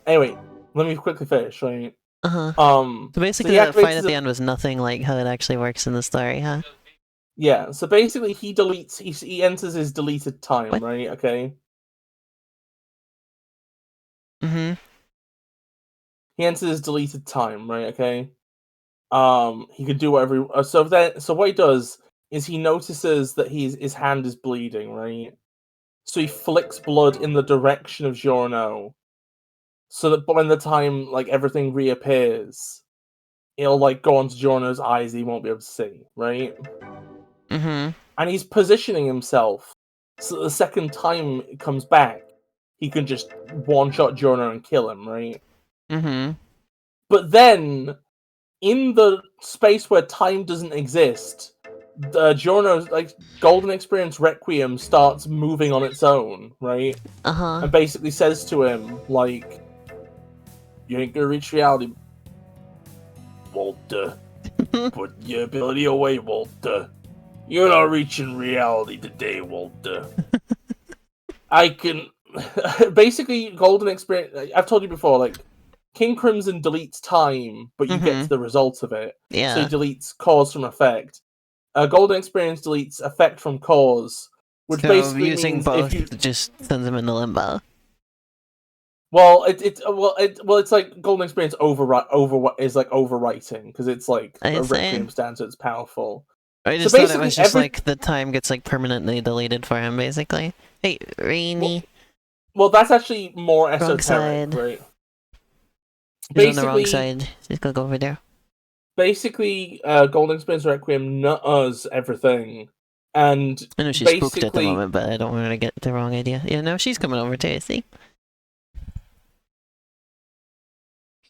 Anyway, let me quickly finish. Right. So basically, that fight at the end was nothing like how it actually works in the story, huh? Yeah. So basically, he deletes. He enters his deleted time, right? Okay. He enters his deleted time, right? Okay. He could do whatever. So what he does is he notices that his hand is bleeding, right? So he flicks blood in the direction of Giorno, so that when the time like everything reappears, it'll like go onto Giorno's eyes. He won't be able to see, right? And he's positioning himself so that the second time it comes back, he can just one-shot Giorno and kill him, right? But then, in the space where time doesn't exist, the Giorno's like Golden Experience Requiem starts moving on its own, right? And basically says to him, like, you ain't gonna reach reality, Walter. Put your ability away, Walter. You're not reaching reality today, Walter. I can... basically, Golden Experience... I've told you before, like, King Crimson deletes time, but you get to the result of it. Yeah. So he deletes cause from effect. Golden Experience deletes effect from cause, which so basically using means both if you... just sends them into limbo. Well, it's like Golden Experience is like overwriting because it's like a Requiem stand, so it's powerful. I just thought it was just like the time gets like permanently deleted for him, basically. Hey, Rainy. Well, that's actually more esoteric, right? He's on the wrong side. He's gonna go over there. Basically, Golden Experience Requiem nut-us everything. And I know she's spooked at the moment, but I don't want her to get the wrong idea. Yeah, no, she's coming over too, see?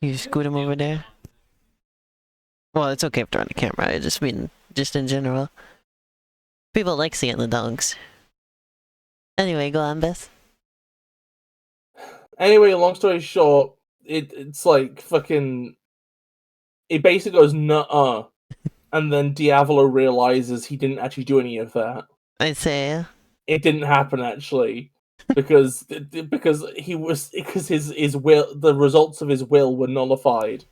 Can you scoot him over there? Well, it's okay if they're on the camera. I just mean, just in general. People like seeing the dogs. Anyway, go on, Beth. Anyway, long story short, it's like fucking... It basically goes nuh-uh. And then Diavolo realizes he didn't actually do any of that. I'd say it didn't happen actually, because his will, the results of his will were nullified.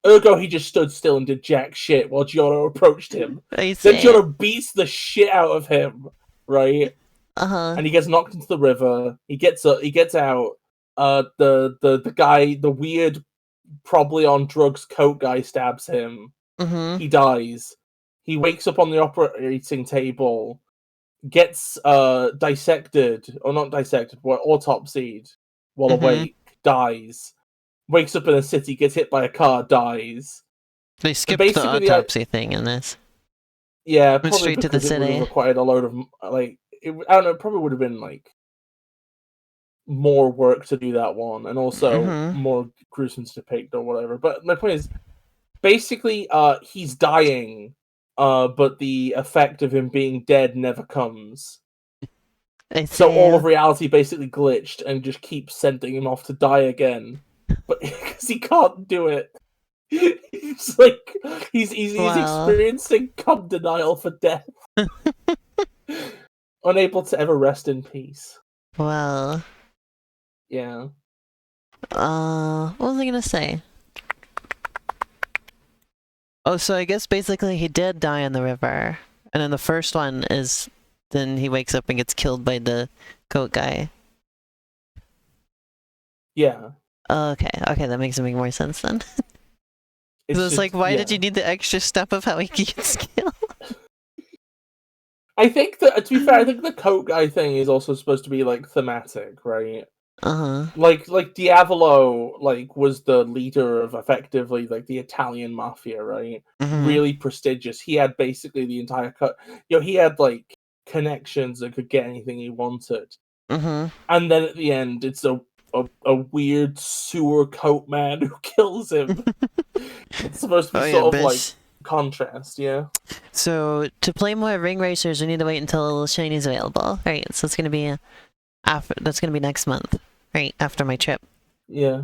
Ergo, he just stood still and did jack shit while Jojo approached him. Then Jojo beats the shit out of him, right? And he gets knocked into the river. He gets out. The guy, the weird, probably on drugs coat guy, stabs him. He dies. He wakes up on the operating table, gets dissected, or not dissected, autopsied while awake, dies. Wakes up in a city, gets hit by a car, dies. They skipped the autopsy thing in this. Yeah, went probably straight to the city. It would have required a load of, like, I don't know, it probably would have been, like, more work to do that one, and also more gruesome to depict or whatever. But my point is, basically, he's dying, but the effect of him being dead never comes. So all of reality basically glitched and just keeps sending him off to die again. But because he can't do it. He's like, he's experiencing cum denial for death. Unable to ever rest in peace. Well. Yeah. What was I gonna say? Oh, so I guess basically he did die in the river. And then the first one is, then he wakes up and gets killed by the coat guy. Yeah. Okay, that makes it make more sense then. It's like, why did you need the extra step of how he gets killed? I think that, to be fair, I think the coat guy thing is also supposed to be, like, thematic, right? Like Diavolo, like, was the leader of, effectively, like, the Italian mafia, right? Really prestigious. He had basically the entire he had, like, connections that could get anything he wanted. And then at the end, it's a weird sewer coat man who kills him. It's supposed to be sort of like contrast, yeah. So to play more Ring Racers, we need to wait until Shiny's available, right? So it's gonna be that's gonna be next month, right after my trip. Yeah.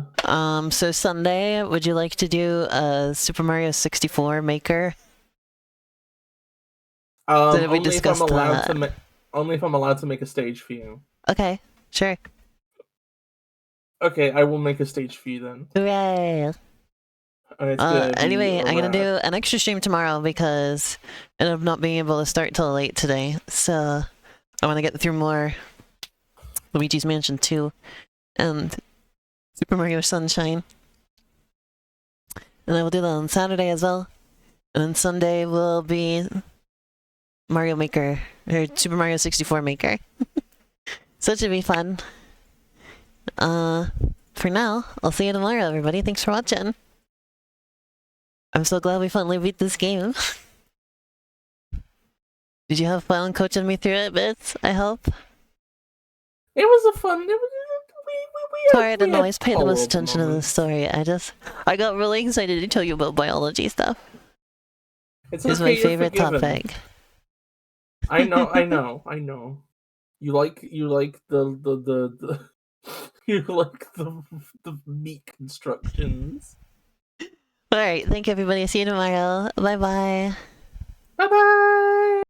So Sunday, would you like to do a Super Mario 64 Maker? Did we discuss that? Only if I'm allowed to make a stage for you. Okay, sure. Okay, I will make a stage for you then. Hooray! Anyway, I'm gonna do an extra stream tomorrow because I ended up not being able to start till late today. So I want to get through more Luigi's Mansion 2 and Super Mario Sunshine. And I will do that on Saturday as well. And then Sunday will be Mario Maker, or Super Mario 64 Maker. So it should be fun. For now, I'll see you tomorrow, everybody. Thanks for watching. I'm so glad we finally beat this game. Did you have fun coaching me through it, Bits? I hope. It was a fun. Sorry, I didn't always pay the most attention to the story. I got really excited to tell you about biology stuff. It's my favorite topic. I know. You like the you like the meat constructions. Alright, thank you everybody. See you tomorrow. Bye bye. Bye bye.